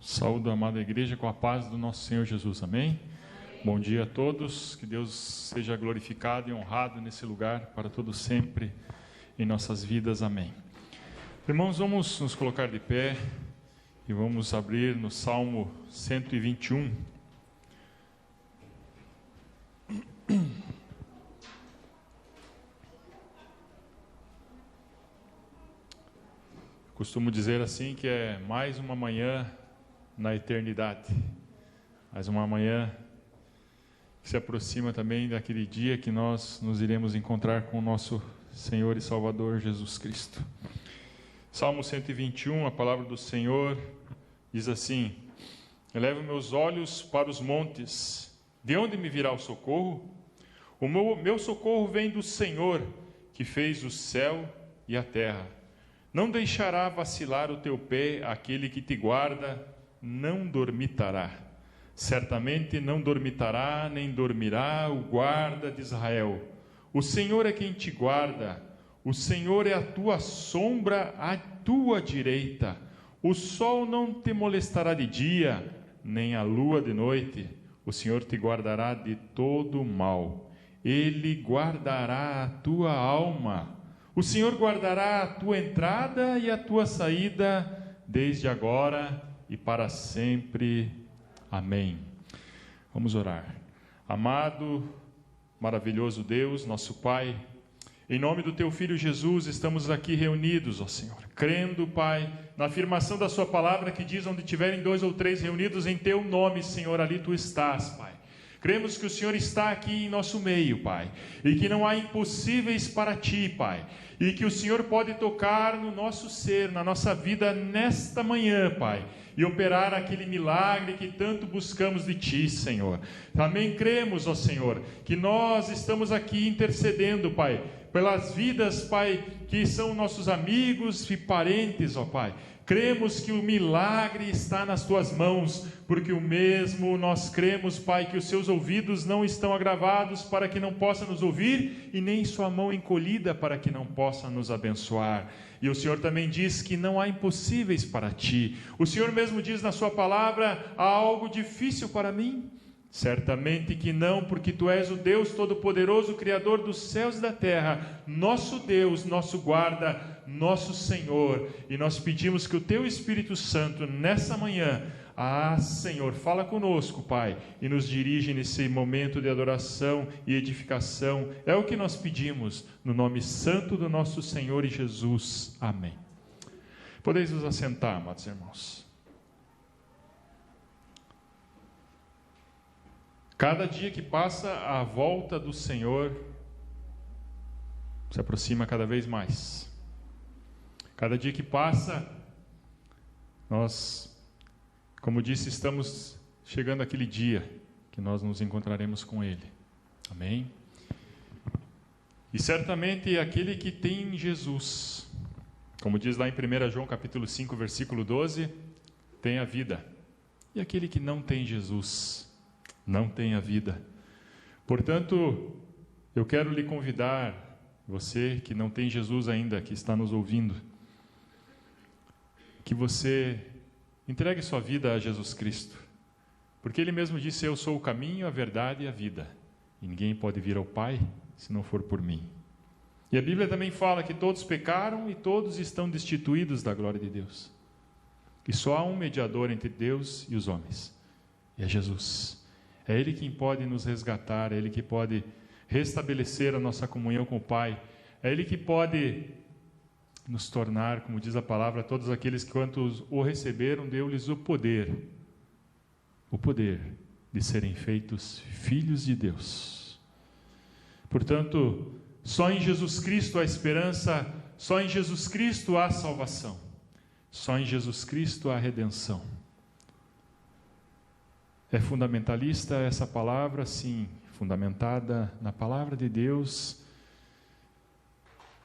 Saúdo a amada igreja com a paz do nosso Senhor Jesus, amém? Bom dia a todos, que Deus seja glorificado e honrado nesse lugar para todo sempre em nossas vidas, amém. Irmãos, vamos nos colocar de pé e vamos abrir no Salmo 121. Costumo dizer assim que é mais uma manhã na eternidade, mais uma manhã que se aproxima também daquele dia que nós nos iremos encontrar com o nosso Senhor e Salvador Jesus Cristo. Salmo 121, a palavra do Senhor diz assim: Elevo meus olhos para os montes, de onde me virá o socorro? O meu socorro vem do Senhor, que fez o céu e a terra. Não deixará vacilar o teu pé, aquele que te guarda, não dormitará. Certamente não dormitará, nem dormirá o guarda de Israel. O Senhor é quem te guarda, o Senhor é a tua sombra à tua direita. O sol não te molestará de dia, nem a lua de noite. O Senhor te guardará de todo o mal. Ele guardará a tua alma. O Senhor guardará a tua entrada e a tua saída, desde agora e para sempre. Amém. Vamos orar. Amado, maravilhoso Deus, nosso Pai, em nome do Teu Filho Jesus, estamos aqui reunidos, ó Senhor, crendo, Pai, na afirmação da Sua palavra que diz: onde tiverem 2 ou 3 reunidos em Teu nome, Senhor, ali Tu estás, Pai. Cremos que o Senhor está aqui em nosso meio, Pai, e que não há impossíveis para Ti, Pai, e que o Senhor pode tocar no nosso ser, na nossa vida nesta manhã, Pai, e operar aquele milagre que tanto buscamos de Ti, Senhor. Também cremos, ó Senhor, que nós estamos aqui intercedendo, Pai, pelas vidas, Pai, que são nossos amigos e parentes, ó Pai. Cremos que o milagre está nas Tuas mãos, porque o mesmo nós cremos, Pai, que os Seus ouvidos não estão agravados para que não possa nos ouvir, e nem Sua mão encolhida para que não possa nos abençoar. E o Senhor também diz que não há impossíveis para Ti. O Senhor mesmo diz na Sua palavra: há algo difícil para mim? Certamente que não, porque Tu és o Deus Todo-Poderoso, Criador dos céus e da terra, nosso Deus, nosso guarda, nosso Senhor. E nós pedimos que o Teu Espírito Santo, nessa manhã, Senhor, fala conosco, Pai, e nos dirige nesse momento de adoração e edificação. É o que nós pedimos, no nome santo do nosso Senhor e Jesus. Amém. Podeis vos assentar, amados irmãos. Cada dia que passa, a volta do Senhor se aproxima cada vez mais. Cada dia que passa, nós, como disse, estamos chegando àquele dia que nós nos encontraremos com Ele. Amém? E certamente aquele que tem Jesus, como diz lá em 1 João capítulo 5, versículo 12, tem a vida. E aquele que não tem Jesus não tem a vida. Portanto, eu quero lhe convidar, você que não tem Jesus ainda, que está nos ouvindo, que você entregue sua vida a Jesus Cristo, porque Ele mesmo disse: eu sou o caminho, a verdade e a vida, e ninguém pode vir ao Pai se não for por mim. E a Bíblia também fala que todos pecaram e todos estão destituídos da glória de Deus, que só há um mediador entre Deus e os homens, e é Jesus. É Ele quem pode nos resgatar, é Ele que pode restabelecer a nossa comunhão com o Pai, é Ele que pode nos tornar, como diz a palavra, todos aqueles que quantos o receberam, deu-lhes o poder de serem feitos filhos de Deus. Portanto, só em Jesus Cristo há esperança, só em Jesus Cristo há salvação, só em Jesus Cristo há redenção. É fundamentalista essa palavra? Sim, fundamentada na palavra de Deus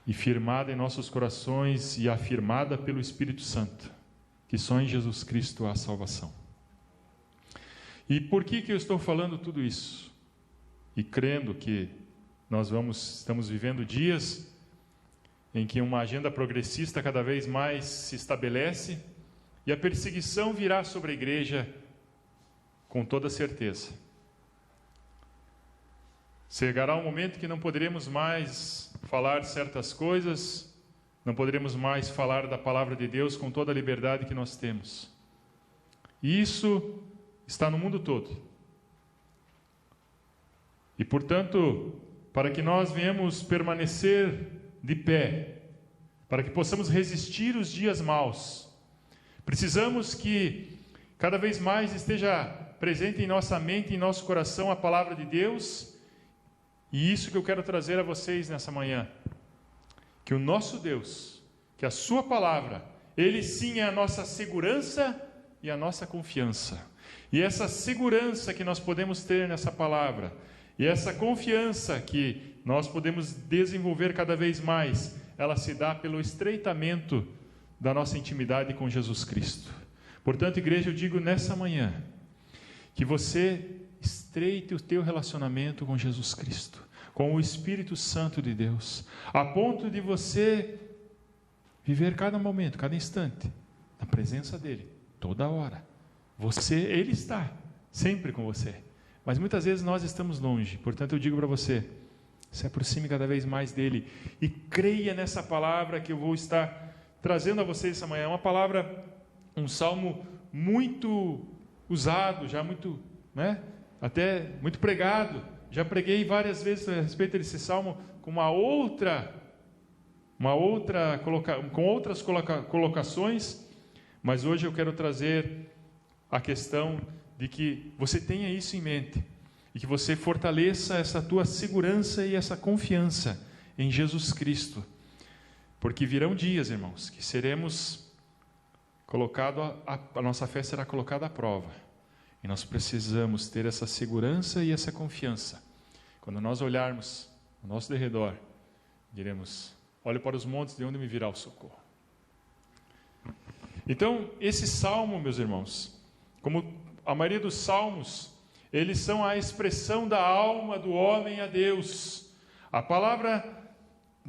e firmada em nossos corações e afirmada pelo Espírito Santo, que só em Jesus Cristo há salvação. E por que eu estou falando tudo isso? E crendo que nós estamos vivendo dias em que uma agenda progressista cada vez mais se estabelece, e a perseguição virá sobre a igreja com toda certeza. Chegará um momento que não poderemos mais falar certas coisas, não poderemos mais falar da palavra de Deus com toda a liberdade que nós temos. E isso está no mundo todo. E, portanto, para que nós venhamos permanecer de pé, para que possamos resistir os dias maus, precisamos que cada vez mais esteja presente em nossa mente, em nosso coração, a palavra de Deus. E isso que eu quero trazer a vocês nessa manhã. Que o nosso Deus, que a sua palavra, Ele sim é a nossa segurança e a nossa confiança. E essa segurança que nós podemos ter nessa palavra, e essa confiança que nós podemos desenvolver cada vez mais, ela se dá pelo estreitamento da nossa intimidade com Jesus Cristo. Portanto, igreja, eu digo nessa manhã, que você estreite o teu relacionamento com Jesus Cristo, com o Espírito Santo de Deus, a ponto de você viver cada momento, cada instante, na presença dEle, toda hora. Ele está sempre com você, mas muitas vezes nós estamos longe. Portanto, eu digo para você, se aproxime cada vez mais dEle e creia nessa palavra que eu vou estar trazendo a vocês essa manhã. É uma palavra, um salmo muito usado, já muito, até muito pregado. Já preguei várias vezes a respeito desse salmo com com outras colocações, mas hoje eu quero trazer a questão de que você tenha isso em mente e que você fortaleça essa tua segurança e essa confiança em Jesus Cristo, porque virão dias, irmãos, que seremos a nossa fé será colocada à prova. E nós precisamos ter essa segurança e essa confiança. Quando nós olharmos ao nosso derredor, diremos: olhe para os montes, de onde me virá o socorro. Então, esse salmo, meus irmãos, como a maioria dos salmos, eles são a expressão da alma do homem a Deus. A palavra,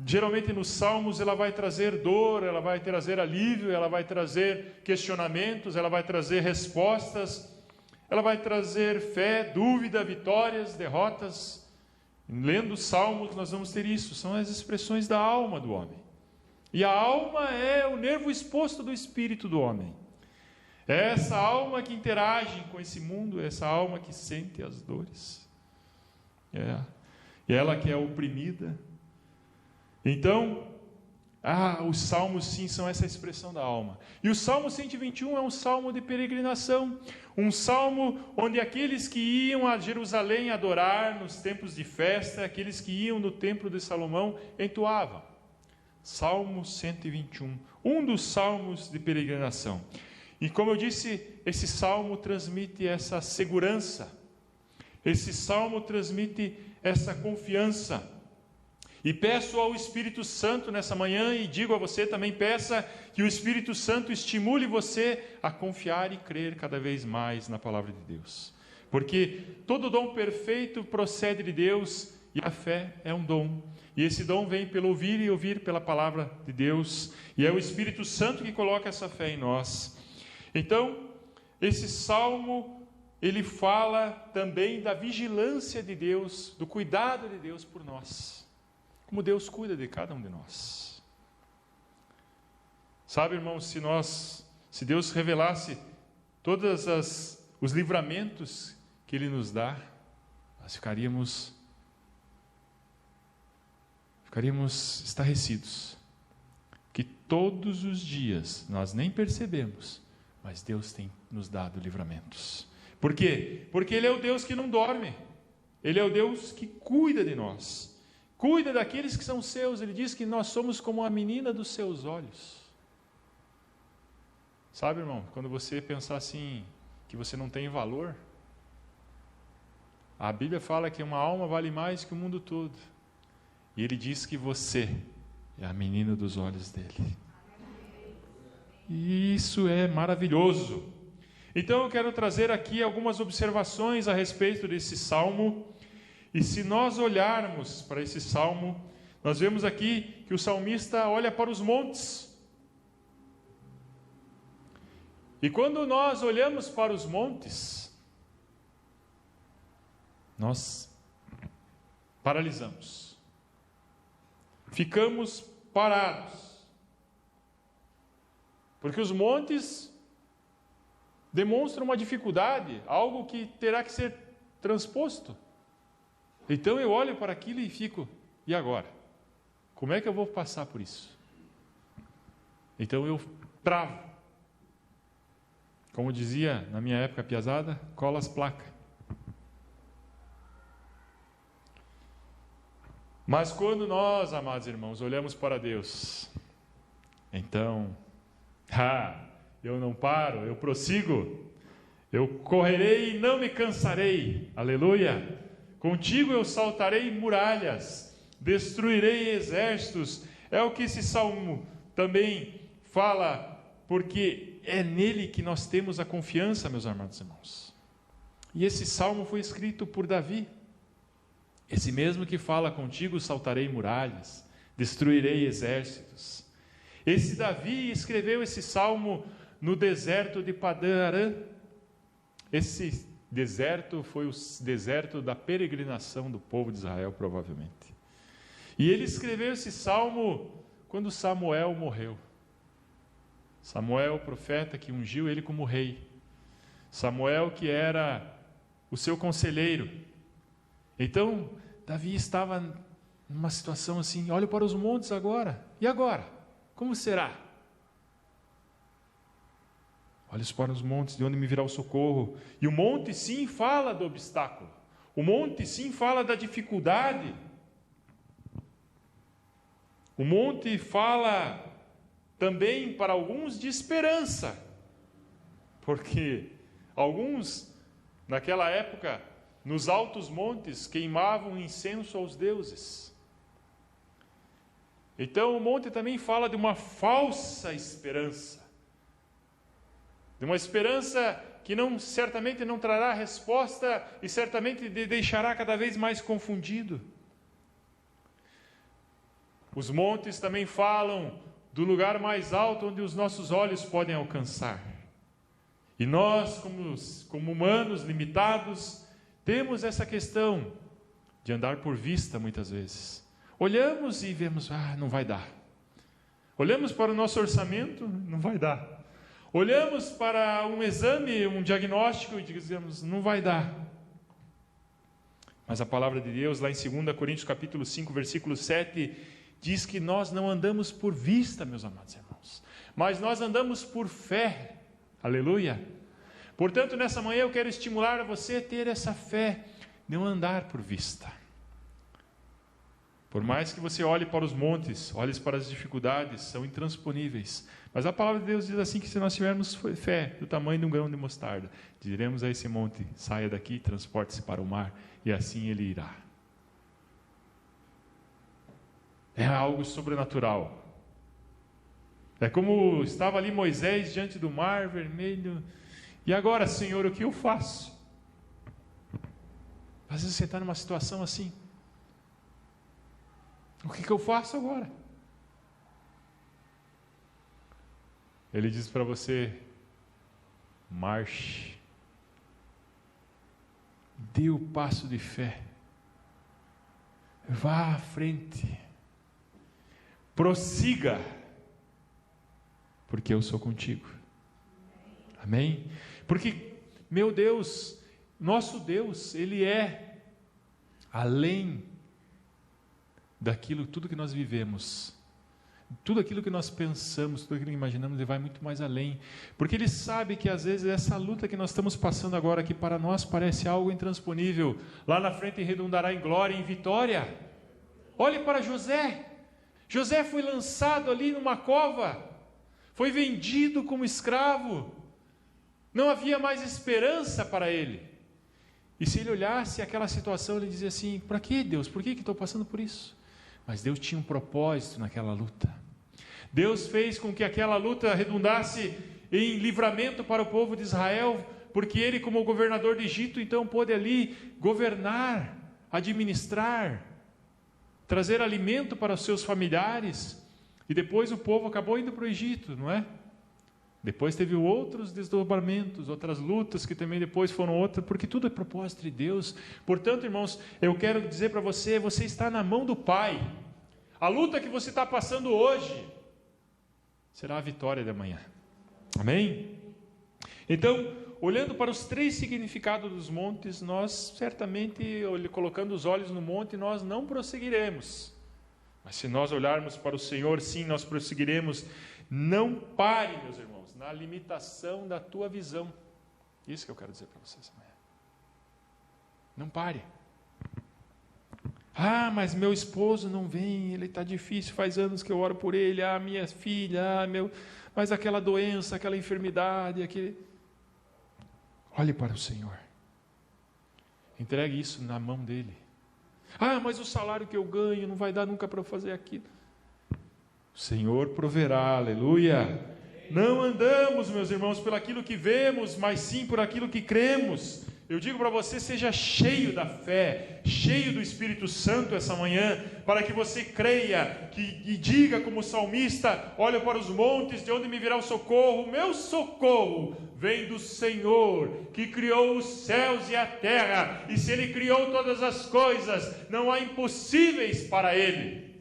geralmente nos salmos, ela vai trazer dor, ela vai trazer alívio, ela vai trazer questionamentos, ela vai trazer respostas, ela vai trazer fé, dúvida, vitórias, derrotas. Lendo os salmos, nós vamos ter isso. São as expressões da alma do homem. E a alma é o nervo exposto do espírito do homem. É essa alma que interage com esse mundo, é essa alma que sente as dores. É ela que é oprimida. Então, os salmos sim são essa expressão da alma. E o Salmo 121 é um salmo de peregrinação, um salmo onde aqueles que iam a Jerusalém adorar nos tempos de festa, aqueles que iam no templo de Salomão, entoavam. Salmo 121, um dos salmos de peregrinação. E como eu disse, esse salmo transmite essa segurança, esse salmo transmite essa confiança. E peço ao Espírito Santo nessa manhã, e digo a você também, peça que o Espírito Santo estimule você a confiar e crer cada vez mais na palavra de Deus. Porque todo dom perfeito procede de Deus, e a fé é um dom. E esse dom vem pelo ouvir e ouvir pela palavra de Deus. E é o Espírito Santo que coloca essa fé em nós. Então, esse salmo, ele fala também da vigilância de Deus, do cuidado de Deus por nós. Como Deus cuida de cada um de nós. Sabe, irmãos, se Deus revelasse todos os livramentos que Ele nos dá, nós ficaríamos estarrecidos. Que todos os dias, nós nem percebemos, mas Deus tem nos dado livramentos. Por quê? Porque Ele é o Deus que não dorme. Ele é o Deus que cuida de nós. Cuida daqueles que são seus. Ele diz que nós somos como a menina dos seus olhos. Sabe, irmão, quando você pensar assim, que você não tem valor, a Bíblia fala que uma alma vale mais que o mundo todo. E Ele diz que você é a menina dos olhos dEle. E isso é maravilhoso. Então eu quero trazer aqui algumas observações a respeito desse salmo. E se nós olharmos para esse salmo, nós vemos aqui que o salmista olha para os montes. E quando nós olhamos para os montes, nós paralisamos. Ficamos parados. Porque os montes demonstram uma dificuldade, algo que terá que ser transposto. Então eu olho para aquilo e fico, e agora? Como é que eu vou passar por isso? Então eu travo. Como dizia na minha época piazada, cola as placas. Mas quando nós, amados irmãos, olhamos para Deus, então, eu não paro, eu prossigo, eu correrei e não me cansarei, aleluia. Contigo eu saltarei muralhas, destruirei exércitos. É o que esse salmo também fala, porque é nele que nós temos a confiança, meus amados irmãos. E esse salmo foi escrito por Davi, esse mesmo que fala: contigo saltarei muralhas, destruirei exércitos. Esse Davi escreveu esse salmo no deserto de Padã Arã. Esse deserto foi o deserto da peregrinação do povo de Israel, provavelmente. E ele escreveu esse salmo quando Samuel morreu. Samuel, o profeta que ungiu ele como rei. Samuel, que era o seu conselheiro. Então, Davi estava numa situação assim: olha para os montes agora. E agora? Como será? Olha para os montes, de onde me virá o socorro? E o monte sim fala do obstáculo. O monte sim fala da dificuldade. O monte fala também para alguns de esperança. Porque alguns, naquela época, nos altos montes, queimavam incenso aos deuses. Então o monte também fala de uma falsa esperança. De uma esperança que certamente não trará resposta e certamente deixará cada vez mais confundido. Os montes também falam do lugar mais alto onde os nossos olhos podem alcançar. E nós, como humanos limitados, temos essa questão de andar por vista muitas vezes. Olhamos e vemos, não vai dar. Olhamos para o nosso orçamento, não vai dar. Olhamos para um exame, um diagnóstico e dizemos, não vai dar. Mas a palavra de Deus, lá em 2 Coríntios capítulo 5, versículo 7, diz que nós não andamos por vista, meus amados irmãos, mas nós andamos por fé. Aleluia! Portanto, nessa manhã eu quero estimular a você a ter essa fé, não andar por vista. Por mais que você olhe para os montes, olhe para as dificuldades, são intransponíveis. Mas a palavra de Deus diz assim que se nós tivermos fé do tamanho de um grão de mostarda, diremos a esse monte, saia daqui, transporte-se para o mar, e assim ele irá. É algo sobrenatural. É como estava ali Moisés diante do mar vermelho. E agora, Senhor, o que eu faço? Às vezes você está numa situação assim. O que eu faço agora? Ele diz para você: marche. Dê o passo de fé. Vá à frente. Prossiga. Porque eu sou contigo. Amém? Porque, meu Deus, nosso Deus, Ele é além daquilo, tudo que nós vivemos, tudo aquilo que nós pensamos, tudo aquilo que imaginamos, Ele vai muito mais além. Porque Ele sabe que às vezes essa luta que nós estamos passando agora, que para nós parece algo intransponível, lá na frente redundará em glória, em vitória. Olhe para José. José foi lançado ali numa cova, foi vendido como escravo, não havia mais esperança para ele. E se ele olhasse aquela situação, ele dizia assim: para que Deus? Por que estou passando por isso? Mas Deus tinha um propósito naquela luta. Deus fez com que aquela luta redundasse em livramento para o povo de Israel, porque ele, como governador do Egito, então pôde ali governar, administrar, trazer alimento para os seus familiares. E depois o povo acabou indo para o Egito, não é? Depois teve outros desdobramentos, outras lutas que também depois foram outras, porque tudo é propósito de Deus. Portanto, irmãos, eu quero dizer para você, você está na mão do Pai. A luta que você está passando hoje será a vitória de amanhã. Amém? Então, olhando para os 3 significados dos montes, nós certamente, colocando os olhos no monte, nós não prosseguiremos. Mas se nós olharmos para o Senhor, sim, nós prosseguiremos. Não pare, meus irmãos, na limitação da tua visão. Isso que eu quero dizer para vocês amanhã. Não pare. Ah, mas meu esposo não vem, ele está difícil, faz anos que eu oro por ele. Ah, minha filha, mas aquela doença, aquela enfermidade, Olhe para o Senhor. Entregue isso na mão dele. Ah, mas o salário que eu ganho não vai dar nunca para eu fazer aquilo. O Senhor proverá, aleluia. Não andamos, meus irmãos, por aquilo que vemos, mas sim por aquilo que cremos. Eu digo para você, seja cheio da fé, cheio do Espírito Santo essa manhã, para que você creia, e diga como salmista: olho para os montes, de onde me virá o socorro? O meu socorro vem do Senhor, que criou os céus e a terra, e se Ele criou todas as coisas, não há impossíveis para Ele.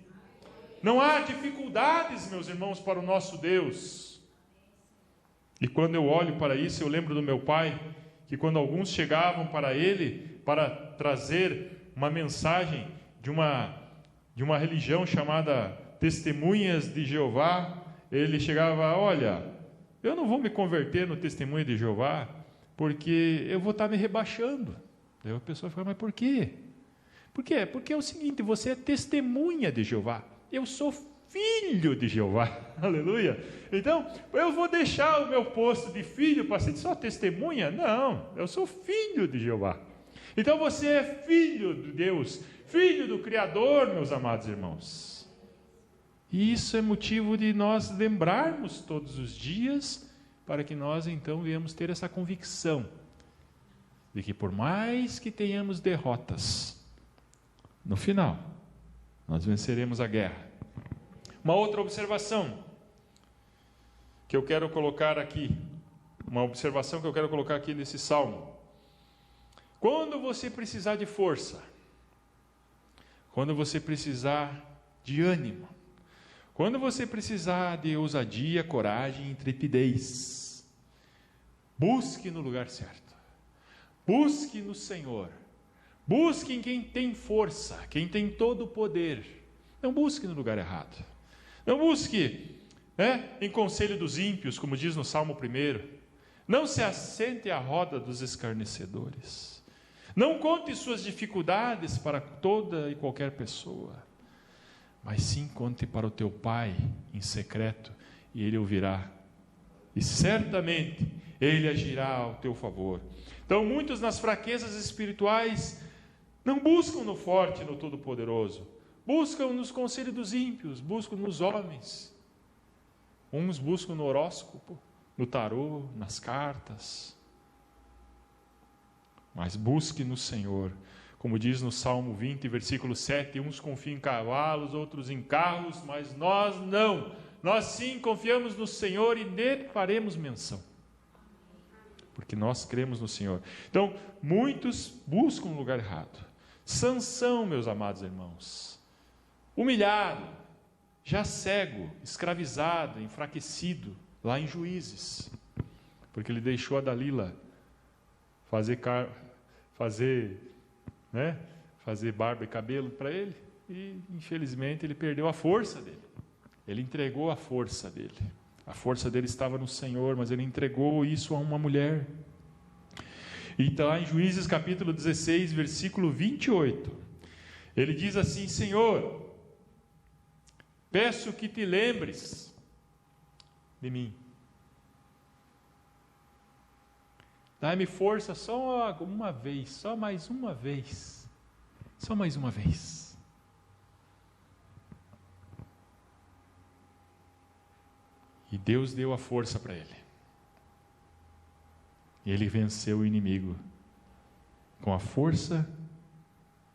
Não há dificuldades, meus irmãos, para o nosso Deus. E quando eu olho para isso, eu lembro do meu pai, que quando alguns chegavam para ele para trazer uma mensagem de uma religião chamada Testemunhas de Jeová, ele chegava: olha, eu não vou me converter no Testemunha de Jeová, porque eu vou estar me rebaixando. Daí a pessoa fala: mas por quê? Por quê? Porque é o seguinte, você é testemunha de Jeová, eu sou filho de Jeová, aleluia. Então, eu vou deixar o meu posto de filho para ser só testemunha? Não, eu sou filho de Jeová. Então você é filho de Deus, filho do Criador, meus amados irmãos. E isso é motivo de nós lembrarmos todos os dias, para que nós então venhamos ter essa convicção, de que por mais que tenhamos derrotas, no final, nós venceremos a guerra. Uma outra observação que eu quero colocar aqui, nesse salmo. Quando você precisar de força, quando você precisar de ânimo, quando você precisar de ousadia, coragem e intrepidez, busque no lugar certo, busque no Senhor, busque em quem tem força, quem tem todo o poder. Não busque no lugar errado. Não busque em conselho dos ímpios, como diz no Salmo 1. Não se assente à roda dos escarnecedores. Não conte suas dificuldades para toda e qualquer pessoa, mas sim conte para o teu Pai em secreto, e Ele ouvirá. E certamente Ele agirá ao teu favor. Então, muitos nas fraquezas espirituais não buscam no forte, no Todo-Poderoso. Buscam nos conselhos dos ímpios, buscam nos homens. Uns buscam no horóscopo, no tarô, nas cartas. Mas busque no Senhor. Como diz no Salmo 20, versículo 7, uns confiam em cavalos, outros em carros, mas nós não. Nós sim confiamos no Senhor e nele faremos menção, porque nós cremos no Senhor. Então, muitos buscam um lugar errado. Sansão, meus amados irmãos, humilhado, já cego, escravizado, enfraquecido, lá em Juízes, porque ele deixou a Dalila fazer barba e cabelo para ele, e infelizmente ele perdeu a força dele. Ele entregou a força dele. A força dele estava no Senhor, mas ele entregou isso a uma mulher. E está lá em Juízes capítulo 16, versículo 28. Ele diz assim: Senhor, peço que te lembres de mim. Dá-me força só uma vez, só mais uma vez. Só mais uma vez. E Deus deu a força para ele. E ele venceu o inimigo com a força,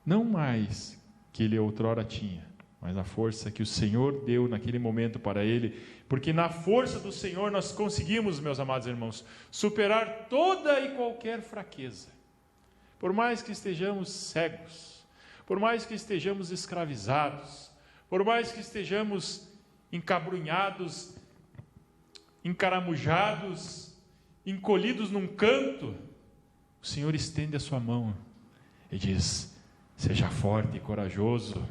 não mais que ele outrora tinha, mas na força que o Senhor deu naquele momento para ele, porque na força do Senhor nós conseguimos, meus amados irmãos, superar toda e qualquer fraqueza. Por mais que estejamos cegos, por mais que estejamos escravizados, por mais que estejamos encabrunhados, encaramujados, encolhidos num canto, o Senhor estende a sua mão e diz: seja forte e corajoso,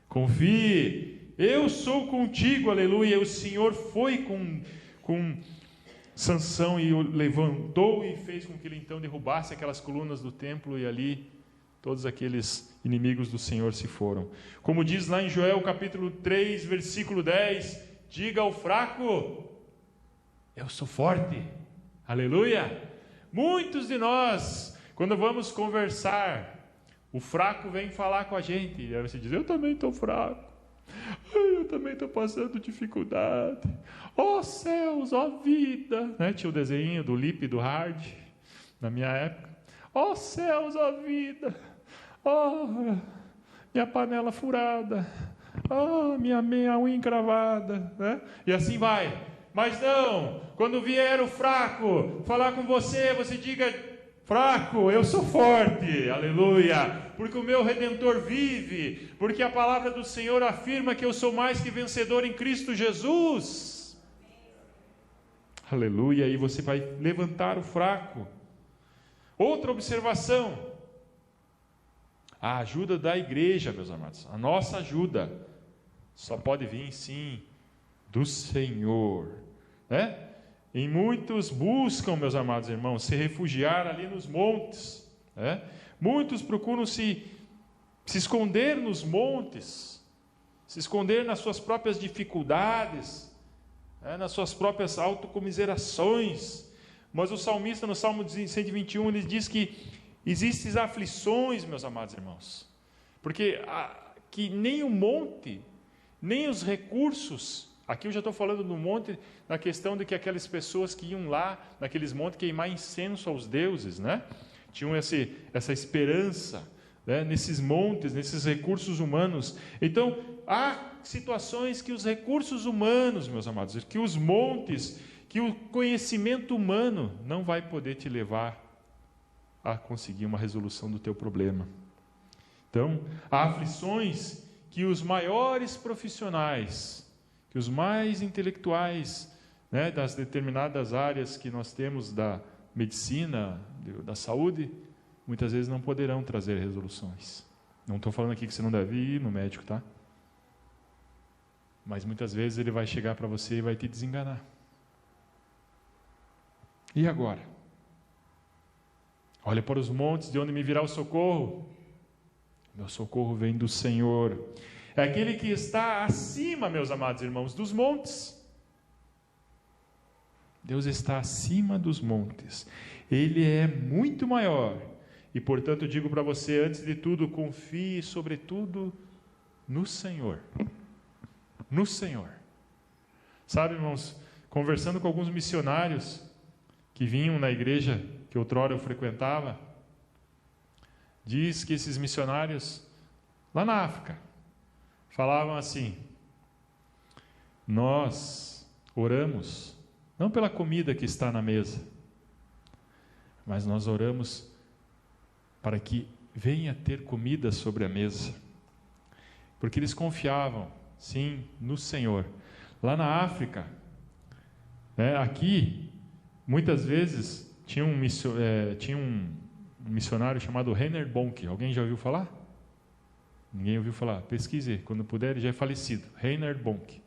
confie, eu sou contigo, aleluia. O Senhor foi com Sansão e o levantou e fez com que ele então derrubasse aquelas colunas do templo, e ali todos aqueles inimigos do Senhor se foram. Como diz lá em Joel capítulo 3, versículo 10, diga ao fraco: eu sou forte, aleluia. Muitos de nós, quando vamos conversar, o fraco vem falar com a gente, e aí você diz: eu também estou fraco, eu também estou passando dificuldade, ó céus, ó vida, né? Tinha o desenho do Lip e do Hard, na minha época, ó céus, ó vida, ó minha panela furada, ó minha unha encravada, né? E assim vai. Mas não, quando vier o fraco falar com você, você diga: fraco, eu sou forte, aleluia, porque o meu Redentor vive, porque a palavra do Senhor afirma que eu sou mais que vencedor em Cristo Jesus, aleluia. E você vai levantar o fraco. Outra observação: a ajuda da igreja, meus amados, a nossa ajuda só pode vir, sim, do Senhor, né? E muitos buscam, meus amados irmãos, se refugiar ali nos montes, né? Muitos procuram se esconder nos montes, se esconder nas suas próprias dificuldades, né? Nas suas próprias autocomiserações. Mas o salmista, no Salmo 121, ele diz que existem aflições, meus amados irmãos, porque que nem o monte, nem os recursos. Aqui eu já estou falando do monte, na questão de que aquelas pessoas que iam lá, naqueles montes, queimar incenso aos deuses, né? Tinham essa esperança, né? Nesses montes, nesses recursos humanos. Então, há situações que os recursos humanos, meus amados, que os montes, que o conhecimento humano não vai poder te levar a conseguir uma resolução do teu problema. Então, há aflições que os maiores profissionais, que os mais intelectuais, né, das determinadas áreas que nós temos da medicina, da saúde, muitas vezes não poderão trazer resoluções. Não estou falando aqui que você não deve ir no médico, tá? Mas muitas vezes ele vai chegar para você e vai te desenganar. E agora? Olha para os montes, de onde me virá o socorro? Meu socorro vem do Senhor. É aquele que está acima, meus amados irmãos, dos montes. Deus está acima dos montes. Ele é muito maior. E, portanto, eu digo para você, antes de tudo, confie sobretudo no Senhor. No Senhor. Sabe, irmãos, conversando com alguns missionários que vinham na igreja que outrora eu frequentava, diz que esses missionários, lá na África, falavam assim: nós oramos não pela comida que está na mesa, mas nós oramos para que venha ter comida sobre a mesa, porque eles confiavam, sim, no Senhor. Lá na África, aqui, muitas vezes, tinha um missionário chamado Reinhard Bonk. Alguém já ouviu falar? Ninguém ouviu falar? Pesquise, quando puder, ele já é falecido. Reinhard Bonk.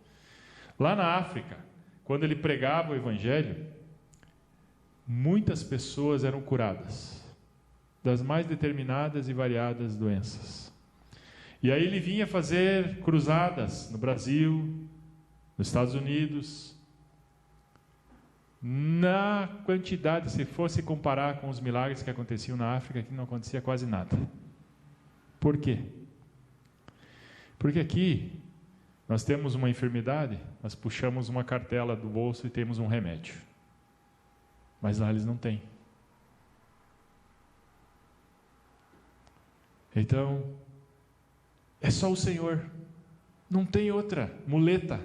Lá na África, quando ele pregava o Evangelho, muitas pessoas eram curadas das mais determinadas e variadas doenças. E aí ele vinha fazer cruzadas no Brasil, nos Estados Unidos. Na quantidade, se fosse comparar com os milagres que aconteciam na África, aqui não acontecia quase nada. Por quê? Porque aqui nós temos uma enfermidade, nós puxamos uma cartela do bolso e temos um remédio. Mas lá eles não têm. Então, é só o Senhor. Não tem outra muleta,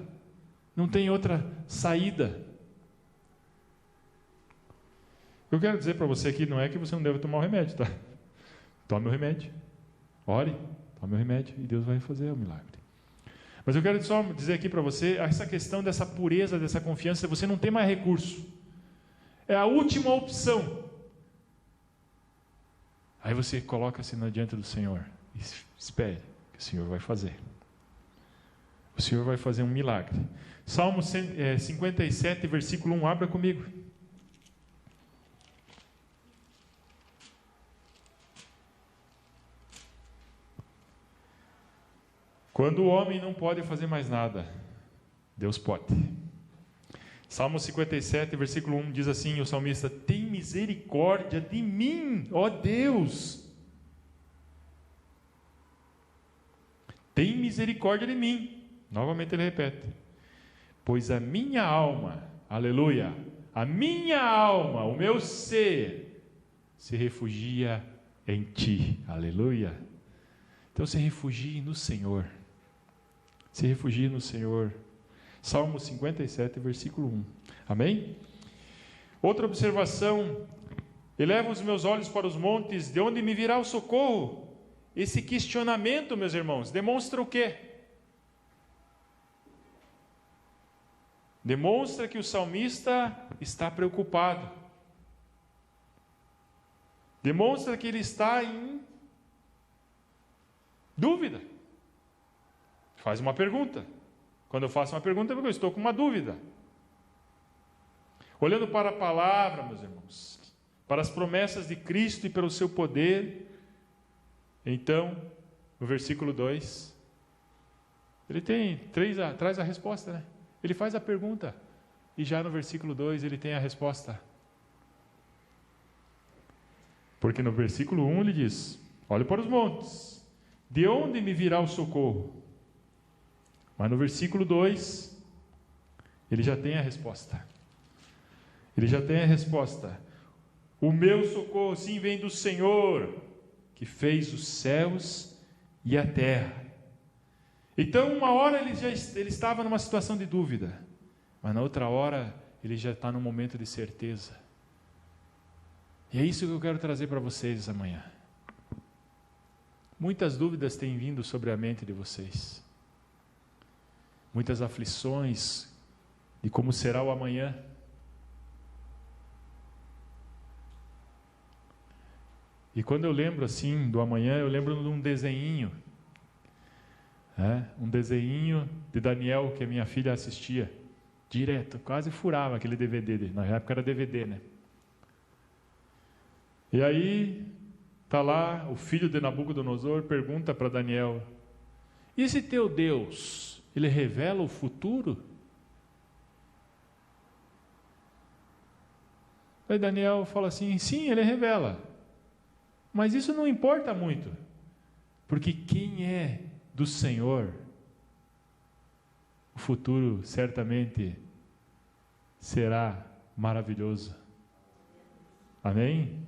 não tem outra saída. Eu quero dizer para você aqui, não é que você não deve tomar o remédio, tá? Tome o remédio, ore, tome o remédio e Deus vai fazer o milagre. Mas eu quero só dizer aqui para você, essa questão dessa pureza, dessa confiança, você não tem mais recurso. É a última opção. Aí você coloca-se diante do Senhor e espere, que o Senhor vai fazer. O Senhor vai fazer um milagre. Salmo 57, versículo 1, abra comigo. Quando o homem não pode fazer mais nada, Deus pode. Salmo 57, versículo 1 diz assim, o salmista: tem misericórdia de mim, ó Deus. Tem misericórdia de mim. Novamente ele repete: pois a minha alma, aleluia, a minha alma, o meu ser, se refugia em ti, aleluia. Então se refugie no Senhor. Se refugie no Senhor. Salmo 57, versículo 1. Amém? Outra observação: eleva os meus olhos para os montes, de onde me virá o socorro? Esse questionamento, meus irmãos, demonstra o quê? Demonstra que o salmista está preocupado. Demonstra que ele está em dúvida. Faz uma pergunta. Quando eu faço uma pergunta é porque eu estou com uma dúvida. Olhando para a palavra, meus irmãos, para as promessas de Cristo e pelo seu poder, então, no versículo 2, ele traz a resposta, né? Ele faz a pergunta, e já no versículo 2 ele tem a resposta. Porque no versículo 1 ele diz: olhe para os montes, de onde me virá o socorro? Mas no versículo 2, ele já tem a resposta. Ele já tem a resposta. O meu socorro, sim, vem do Senhor, que fez os céus e a terra. Então, uma hora ele estava numa situação de dúvida, mas na outra hora ele já está num momento de certeza. E é isso que eu quero trazer para vocês essa manhã. Muitas dúvidas têm vindo sobre a mente de vocês. Muitas aflições de como será o amanhã. E quando eu lembro assim do amanhã, eu lembro de um desenhinho. Um desenhinho de Daniel que a minha filha assistia direto, quase furava aquele DVD dele. Na época era DVD, né? E aí está lá o filho de Nabucodonosor, pergunta para Daniel: e esse teu Deus, ele revela o futuro? Aí Daniel fala assim: sim, ele revela, mas isso não importa muito, porque quem é do Senhor, o futuro certamente será maravilhoso. Amém?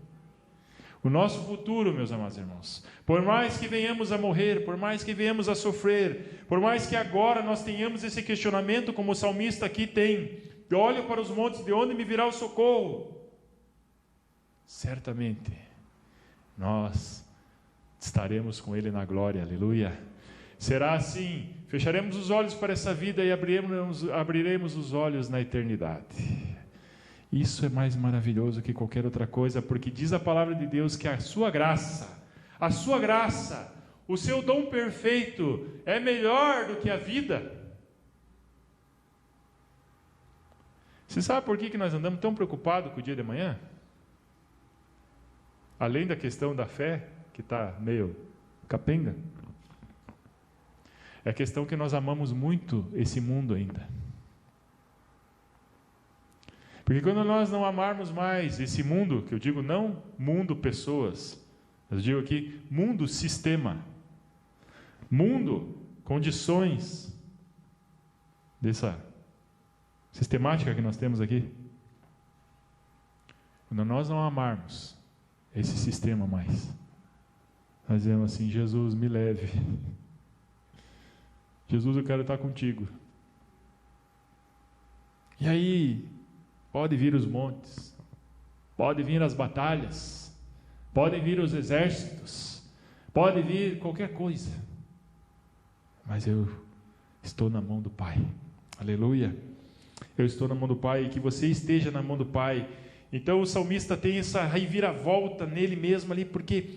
O nosso futuro, meus amados irmãos, por mais que venhamos a morrer, por mais que venhamos a sofrer, por mais que agora nós tenhamos esse questionamento, como o salmista aqui tem: olho para os montes, de onde me virá o socorro? Certamente nós estaremos com Ele na glória, aleluia. Será assim, fecharemos os olhos para essa vida e abriremos os olhos na eternidade. Isso é mais maravilhoso que qualquer outra coisa, porque diz a palavra de Deus que a sua graça, o seu dom perfeito é melhor do que a vida. Você sabe por que nós andamos tão preocupados com o dia de amanhã? Além da questão da fé, que está meio capenga, é a questão que nós amamos muito esse mundo ainda. Porque quando nós não amarmos mais esse mundo, que eu digo não mundo pessoas, eu digo aqui mundo sistema, mundo condições dessa sistemática que nós temos aqui. Quando nós não amarmos esse sistema mais, nós dizemos assim: Jesus, me leve. Jesus, eu quero estar contigo. E aí, pode vir os montes, pode vir as batalhas, podem vir os exércitos, pode vir qualquer coisa, mas eu estou na mão do Pai. Aleluia. Eu estou na mão do Pai, e que você esteja na mão do Pai. Então o salmista tem essa reviravolta nele mesmo ali, porque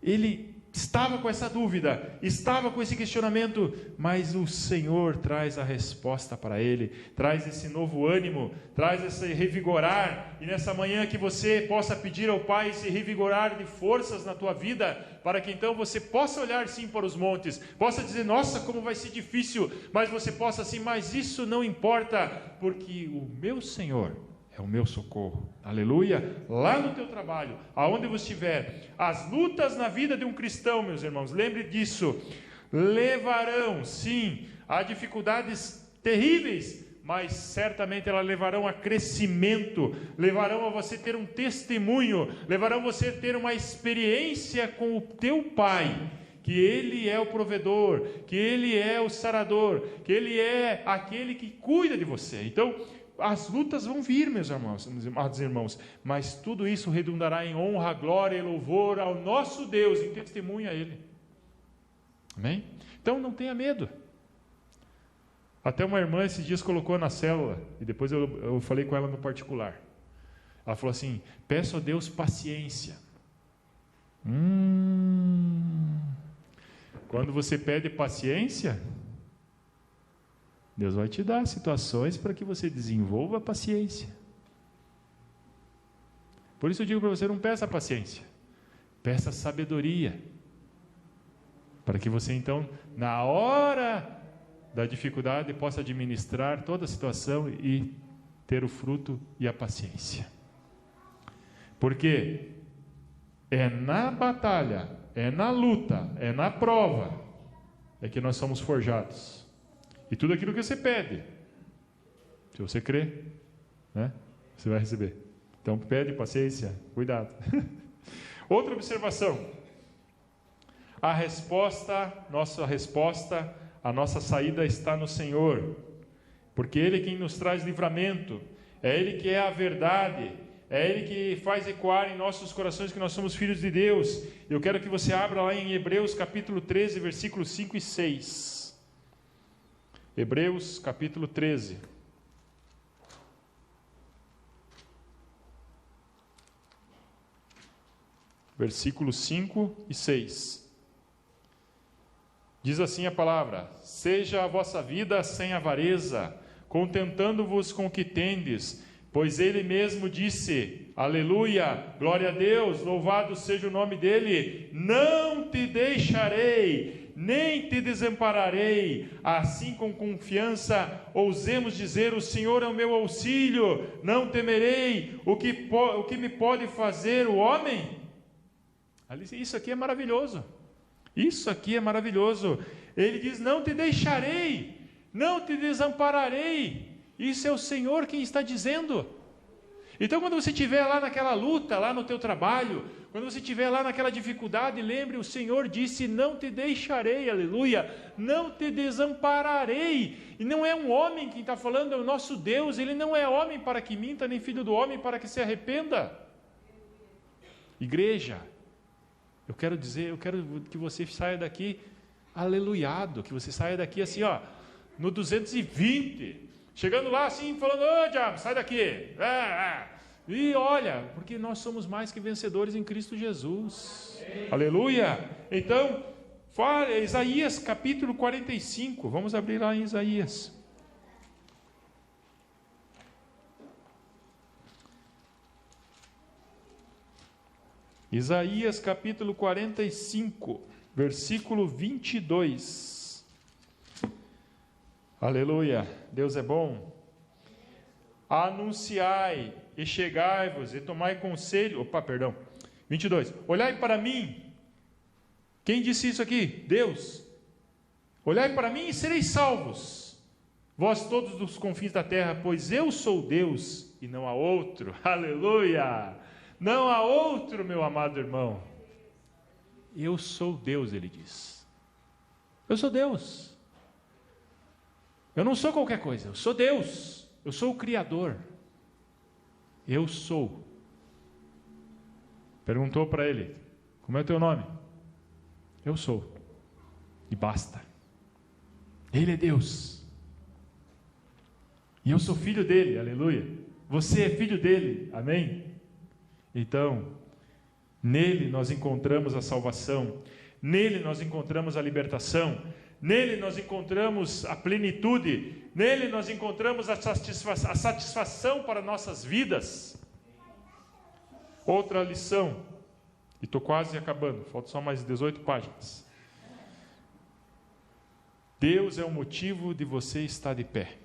ele estava com essa dúvida, estava com esse questionamento, mas o Senhor traz a resposta para ele, traz esse novo ânimo, traz esse revigorar, e nessa manhã que você possa pedir ao Pai esse revigorar de forças na tua vida, para que então você possa olhar sim para os montes, possa dizer, nossa, como vai ser difícil, mas você possa assim, mas isso não importa, porque o meu Senhor é o meu socorro. Aleluia. Lá no teu trabalho, aonde você estiver, as lutas na vida de um cristão, meus irmãos, lembre disso, levarão, sim, a dificuldades terríveis, mas certamente elas levarão a crescimento, levarão a você ter um testemunho, levarão você a ter uma experiência com o teu Pai, que Ele é o provedor, que Ele é o sarador, que Ele é aquele que cuida de você. Então, as lutas vão vir, meus irmãos, mas tudo isso redundará em honra, glória e louvor ao nosso Deus, em testemunho a Ele. Amém? Então não tenha medo. Até uma irmã esses dias colocou na célula, e depois eu falei com ela no particular. Ela falou assim, peço a Deus paciência. Quando você pede paciência, Deus vai te dar situações para que você desenvolva a paciência. Por isso eu digo para você, não peça paciência, peça sabedoria, para que você então, na hora da dificuldade, possa administrar toda a situação e ter o fruto e a paciência. Porque é na batalha, é na luta, é na prova, é que nós somos forjados. E tudo aquilo que você pede, se você crê, né, você vai receber. Então pede paciência, cuidado. Outra observação. A nossa saída está no Senhor. Porque Ele é quem nos traz livramento. É Ele que é a verdade. É Ele que faz ecoar em nossos corações que nós somos filhos de Deus. Eu quero que você abra lá em Hebreus capítulo 13, versículos 5 e 6. Hebreus capítulo 13. Versículos 5 e 6. Diz assim a palavra: seja a vossa vida sem avareza, contentando-vos com o que tendes, pois Ele mesmo disse, aleluia, glória a Deus, louvado seja o nome dEle, não te deixarei, nem te desampararei. Assim, com confiança ousemos dizer, o Senhor é o meu auxílio, não temerei o que me pode fazer o homem. Isso aqui é maravilhoso, isso aqui é maravilhoso. Ele diz, não te deixarei, não te desampararei. Isso é o Senhor quem está dizendo. Então quando você estiver lá naquela luta, lá no teu trabalho, quando você estiver lá naquela dificuldade, lembre, o Senhor disse, não te deixarei, aleluia, não te desampararei. E não é um homem quem está falando, é o nosso Deus. Ele não é homem para que minta, nem filho do homem para que se arrependa. Igreja, eu quero que você saia daqui aleluiado, que você saia daqui assim, ó, no 220, chegando lá assim, falando, ô diabo, sai daqui, e olha, porque nós somos mais que vencedores em Cristo Jesus, aleluia. Então, fala, Isaías capítulo 45, vamos abrir lá em Isaías. Isaías capítulo 45, versículo 22. Aleluia, Deus é bom. Anunciai e chegai-vos e tomai conselho. 22. Olhai para mim. Quem disse isso aqui? Deus. Olhai para mim e sereis salvos, vós todos dos confins da terra, pois eu sou Deus e não há outro. Aleluia. Não há outro, meu amado irmão. Eu sou Deus, ele diz. Eu sou Deus. Eu não sou qualquer coisa, eu sou Deus, eu sou o Criador. Eu sou. Perguntou para ele: como é o teu nome? Eu sou. E basta. Ele é Deus. E eu sou filho dele, aleluia. Você é filho dele, amém? Então, nele nós encontramos a salvação, nele nós encontramos a libertação, nele nós encontramos a plenitude, nele nós encontramos a satisfação para nossas vidas. Outra lição, e estou quase acabando, faltam só mais 18 páginas. Deus é o motivo de você estar de pé.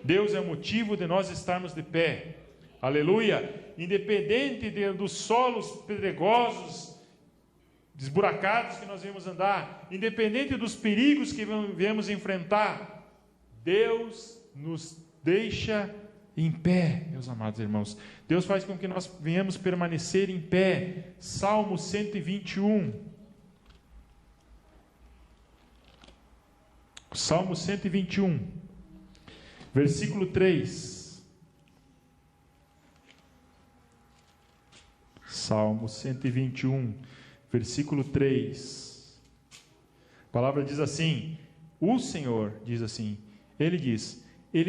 Deus é o motivo de nós estarmos de pé. Aleluia! Independente dos solos pedregosos, desburacados que nós viemos andar, independente dos perigos que viemos enfrentar, Deus nos deixa em pé, meus amados irmãos. Deus faz com que nós venhamos permanecer em pé. Salmo 121. Salmo 121, versículo 3. Salmo 121, versículo 3. A palavra diz assim: o Senhor diz assim, Ele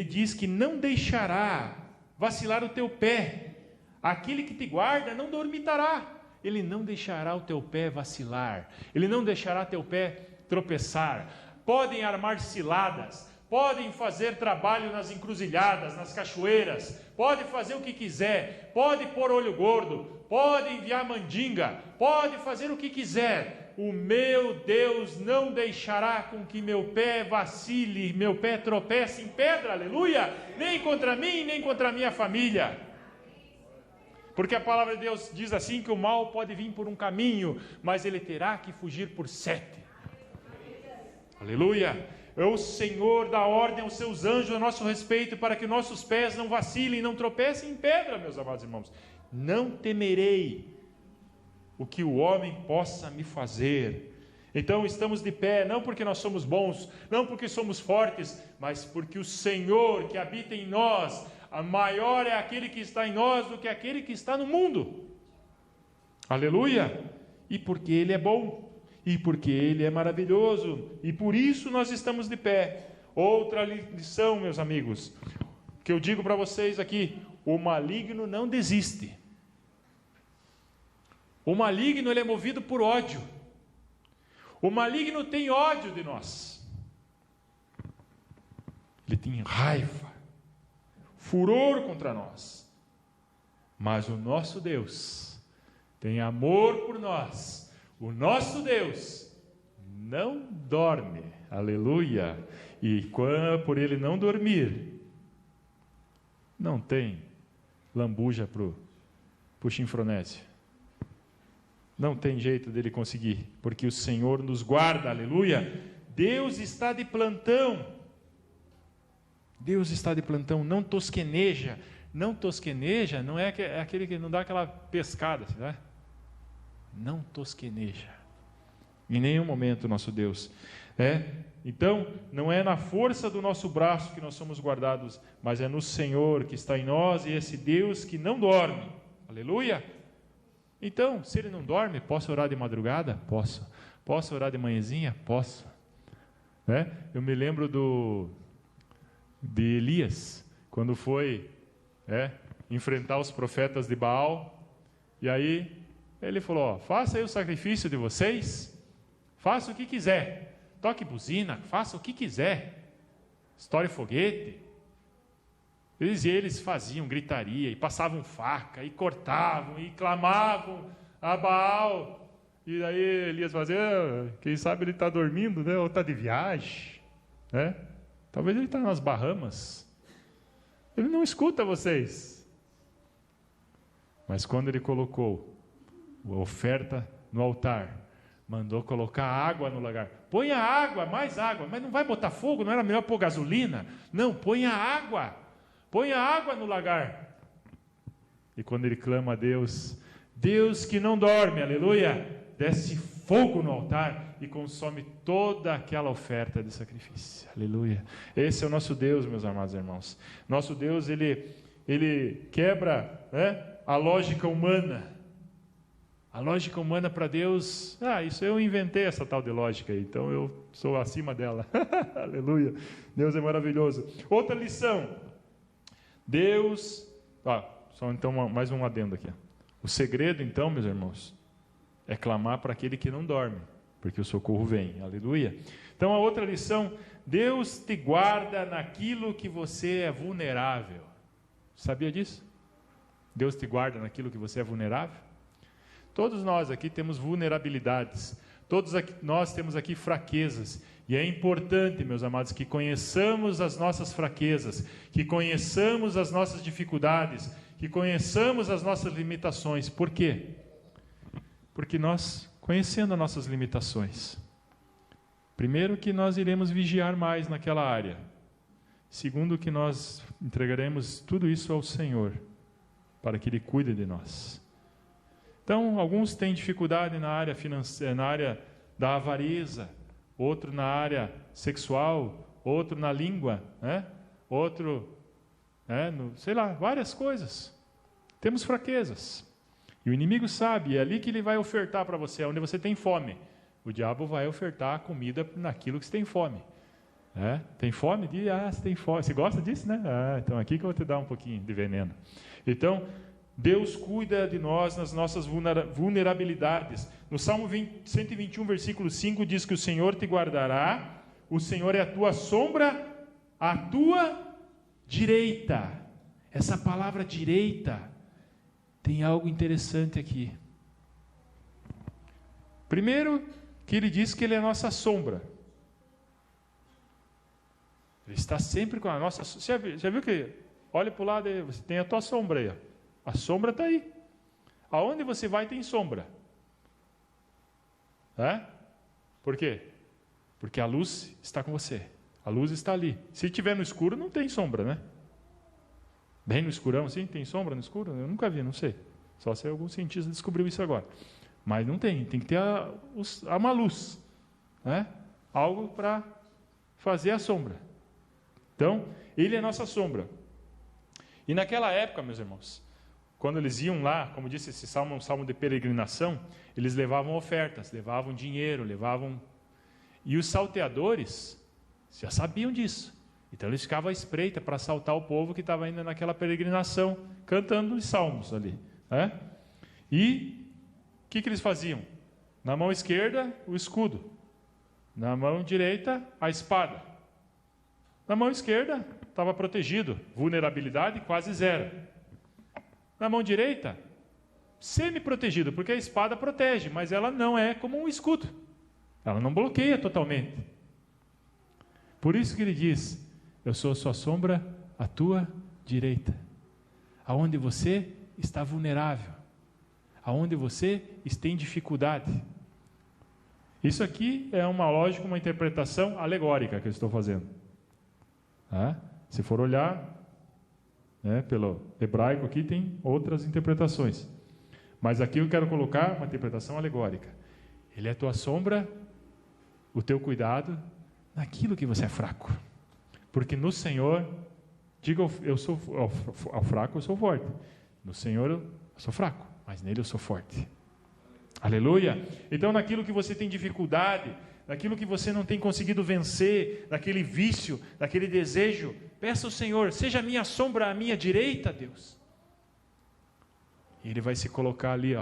diz que não deixará vacilar o teu pé, aquele que te guarda não dormitará. Ele não deixará o teu pé vacilar, Ele não deixará teu pé tropeçar. Podem armar ciladas, podem fazer trabalho nas encruzilhadas, nas cachoeiras, pode fazer o que quiser, pode pôr olho gordo, pode enviar mandinga, pode fazer o que quiser. O meu Deus não deixará com que meu pé vacile, meu pé tropece em pedra, aleluia, nem contra mim, nem contra a minha família. Porque a palavra de Deus diz assim, que o mal pode vir por um caminho, mas ele terá que fugir por 7. Aleluia. É o Senhor dá ordem aos seus anjos a nosso respeito, para que nossos pés não vacilem, não tropecem em pedra, meus amados irmãos. Não temerei o que o homem possa me fazer. Então estamos de pé, não porque nós somos bons, não porque somos fortes, mas porque o Senhor que habita em nós, a maior é aquele que está em nós do que aquele que está no mundo. Aleluia. E porque Ele é bom, e porque Ele é maravilhoso, e por isso nós estamos de pé. Outra lição, meus amigos, que eu digo para vocês aqui: o maligno não desiste. O maligno, ele é movido por ódio. O maligno tem ódio de nós. Ele tem raiva, furor contra nós. Mas o nosso Deus tem amor por nós. O nosso Deus não dorme, aleluia, e por ele não dormir, não tem lambuja para o chinfronésio, não tem jeito dele conseguir, porque o Senhor nos guarda, aleluia. Deus está de plantão, Deus está de plantão, não tosqueneja, não é aquele que não dá aquela pescada, né? Não tosqueneja, em nenhum momento, nosso Deus. Então, não é na força do nosso braço que nós somos guardados, mas é no Senhor que está em nós, e esse Deus que não dorme, aleluia. Então, se Ele não dorme, posso orar de madrugada? Posso orar de manhãzinha? Posso. Eu me lembro de Elias, quando foi enfrentar os profetas de Baal, e aí ele falou: faça aí o sacrifício de vocês, faça o que quiser, toque buzina, faça o que quiser, estoure foguete. Eles faziam gritaria, e passavam faca, e cortavam, e clamavam a Baal. E aí Elias fazia: quem sabe ele está dormindo, né? Ou está de viagem, né? Talvez ele está nas Bahamas. Ele não escuta vocês. Mas quando ele colocou a oferta no altar, mandou colocar água no lagar. Põe a água, mais água. Mas não vai botar fogo? Não era melhor pôr gasolina? Não, põe a água. Põe a água no lagar. E quando ele clama a Deus, Deus que não dorme, aleluia, desce fogo no altar e consome toda aquela oferta de sacrifício. Aleluia. Esse é o nosso Deus, meus amados irmãos. Nosso Deus, ele quebra, né, a lógica humana. A lógica humana para Deus, isso eu inventei essa tal de lógica aí, então eu sou acima dela. Aleluia. Deus é maravilhoso. Outra lição. Deus, só então mais um adendo aqui. O segredo então, meus irmãos, é clamar para aquele que não dorme, porque o socorro vem. Aleluia. Então a outra lição, Deus te guarda naquilo que você é vulnerável. Sabia disso? Deus te guarda naquilo que você é vulnerável? Todos nós aqui temos vulnerabilidades, todos nós temos aqui fraquezas, e é importante, meus amados, que conheçamos as nossas fraquezas, que conheçamos as nossas dificuldades, que conheçamos as nossas limitações. Por quê? Porque nós, conhecendo as nossas limitações, primeiro que nós iremos vigiar mais naquela área, segundo que nós entregaremos tudo isso ao Senhor, para que Ele cuide de nós. Então, alguns têm dificuldade na área financeira, na área da avareza, outro na área sexual, outro na língua, né? Outro, várias coisas. Temos fraquezas. E o inimigo sabe, é ali que ele vai ofertar para você, onde você tem fome. O diabo vai ofertar a comida naquilo que você tem fome. Tem fome? Você tem fome. Você gosta disso, né? Então aqui que eu vou te dar um pouquinho de veneno. Então, Deus cuida de nós nas nossas vulnerabilidades. No Salmo 121, versículo 5, diz que o Senhor te guardará, o Senhor é a tua sombra, a tua direita. Essa palavra direita tem algo interessante aqui. Primeiro, que ele diz que ele é a nossa sombra. Ele está sempre com a nossa... Já viu que... Olha para o lado aí, você tem a tua sombra aí, ó. A sombra está aí. Aonde você vai tem sombra. Por quê? Porque a luz está com você. A luz está ali. Se estiver no escuro, não tem sombra, né? Bem no escurão, assim, tem sombra no escuro? Eu nunca vi, não sei. Só se algum cientista descobriu isso agora. Mas não tem. Tem que ter uma luz. Algo para fazer a sombra. Então, Ele é a nossa sombra. E naquela época, meus irmãos, quando eles iam lá, como disse esse salmo, um salmo de peregrinação, eles levavam ofertas, levavam dinheiro, E os salteadores já sabiam disso. Então eles ficavam à espreita para assaltar o povo que estava indo naquela peregrinação, cantando os salmos ali. E o que eles faziam? Na mão esquerda, o escudo. Na mão direita, a espada. Na mão esquerda, estava protegido, vulnerabilidade quase zero. Na mão direita, semi-protegido, porque a espada protege, mas ela não é como um escudo. Ela não bloqueia totalmente. Por isso que ele diz, eu sou a sua sombra, à tua direita. Aonde você está vulnerável. Aonde você está em dificuldade. Isso aqui é uma lógica, uma interpretação alegórica que eu estou fazendo. Se for olhar, pelo hebraico aqui tem outras interpretações. Mas aqui eu quero colocar uma interpretação alegórica. Ele é a tua sombra, o teu cuidado, naquilo que você é fraco. Porque no Senhor, diga eu sou ao fraco, eu sou forte. No Senhor eu sou fraco, mas nele eu sou forte. Aleluia! Então naquilo que você tem dificuldade, naquilo que você não tem conseguido vencer, naquele vício, naquele desejo, peça ao Senhor, seja a minha sombra à minha direita, Deus. E Ele vai se colocar ali,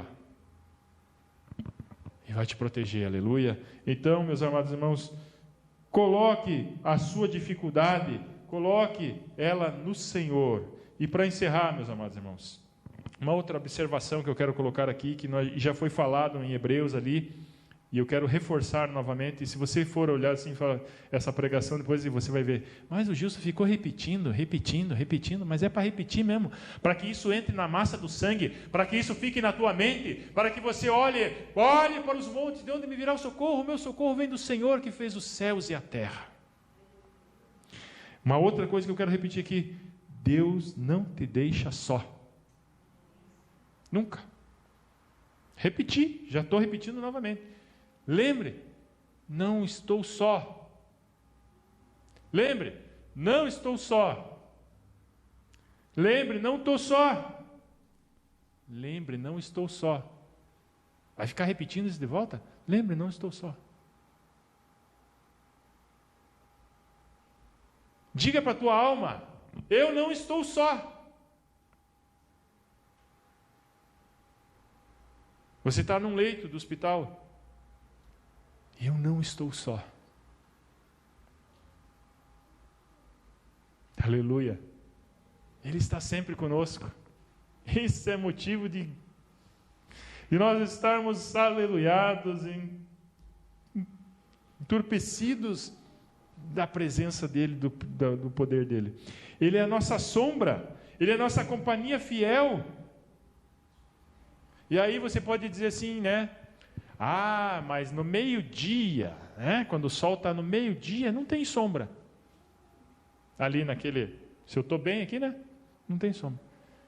e vai te proteger, aleluia. Então, meus amados irmãos, coloque a sua dificuldade, coloque ela no Senhor. E para encerrar, meus amados irmãos, uma outra observação que eu quero colocar aqui, que já foi falado em Hebreus ali, e eu quero reforçar novamente, e se você for olhar assim, essa pregação, depois você vai ver, mas o Gilson ficou repetindo, mas é para repetir mesmo, para que isso entre na massa do sangue, para que isso fique na tua mente, para que você olhe para os montes, de onde me virá o meu socorro vem do Senhor que fez os céus e a terra. Uma outra coisa que eu quero repetir aqui, Deus não te deixa só. Nunca. Já estou repetindo novamente. lembre, não estou só. Lembre, não estou só. Lembre, não estou só. Lembre, não estou só. Vai ficar repetindo isso de volta? Lembre, não estou só. Diga para a tua alma, eu não estou só. Você está num leito do hospital. Eu não estou só. Aleluia. Ele está sempre conosco. Isso é motivo de nós estarmos aleluiados, entorpecidos da presença dele, do poder dele. Ele é a nossa sombra, ele é a nossa companhia fiel. E aí você pode dizer assim, né? Ah, mas no meio-dia, né? Quando o sol está no meio-dia, não tem sombra. Ali naquele, se eu estou bem aqui, né? Não tem sombra.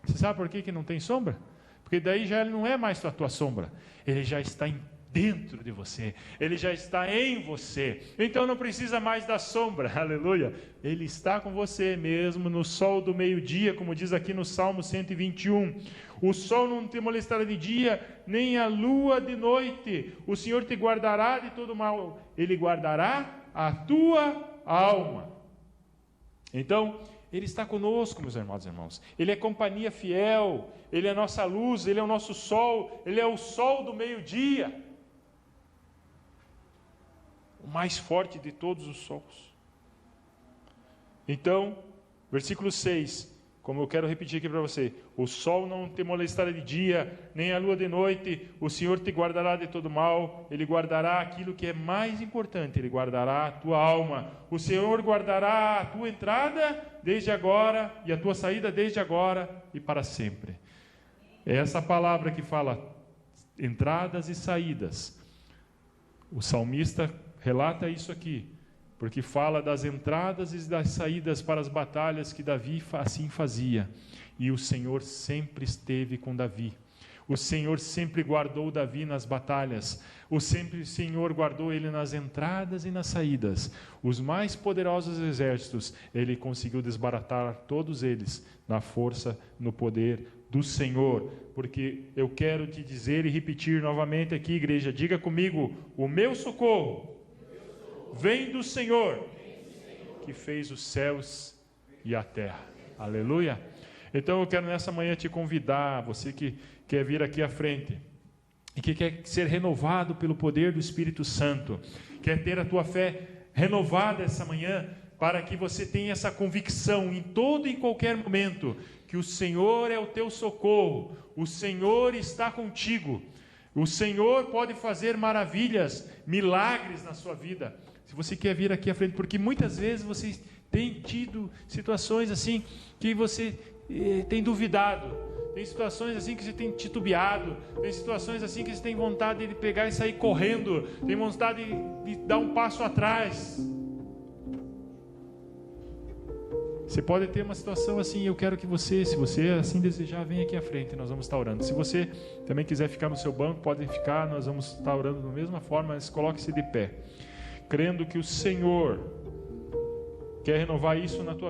Você sabe por que não tem sombra? Porque daí já não é mais a tua sombra. Ele já está dentro de você. Ele já está em você. Então não precisa mais da sombra. Aleluia. Ele está com você mesmo no sol do meio-dia, como diz aqui no Salmo 121. O sol não te molestará de dia, nem a lua de noite. O Senhor te guardará de todo mal. Ele guardará a tua alma. Então, Ele está conosco, meus amados irmãos. Ele é companhia fiel. Ele é nossa luz. Ele é o nosso sol. Ele é o sol do meio-dia. O mais forte de todos os sols. Então, versículo 6. Como eu quero repetir aqui para você. O sol não te molestará de dia, nem a lua de noite. O Senhor te guardará de todo mal. Ele guardará aquilo que é mais importante. Ele guardará a tua alma. O Senhor guardará a tua entrada desde agora e a tua saída desde agora e para sempre. É essa palavra que fala entradas e saídas. O salmista relata isso aqui, porque fala das entradas e das saídas para as batalhas que Davi assim fazia. E o Senhor sempre esteve com Davi. O Senhor sempre guardou Davi nas batalhas. O Senhor guardou ele nas entradas e nas saídas. Os mais poderosos exércitos, ele conseguiu desbaratar todos eles na força, no poder do Senhor. Porque eu quero te dizer e repetir novamente aqui, igreja, diga comigo, o meu socorro vem do Senhor, que fez os céus e a terra. Aleluia. Então eu quero nessa manhã te convidar, você que quer vir aqui à frente, e que quer ser renovado pelo poder do Espírito Santo, quer ter a tua fé renovada essa manhã, para que você tenha essa convicção em todo e em qualquer momento, que o Senhor é o teu socorro, o Senhor está contigo, o Senhor pode fazer maravilhas, milagres na sua vida. Se você quer vir aqui à frente, porque muitas vezes você tem tido situações assim, que você tem duvidado, tem situações assim que você tem titubeado, tem situações assim que você tem vontade de pegar e sair correndo, tem vontade de dar um passo atrás. Você pode ter uma situação assim, eu quero que você, se você assim desejar, venha aqui à frente, nós vamos estar orando. Se você também quiser ficar no seu banco, pode ficar, nós vamos estar orando da mesma forma, mas coloque-se de pé, crendo que o Senhor quer renovar isso na tua vida.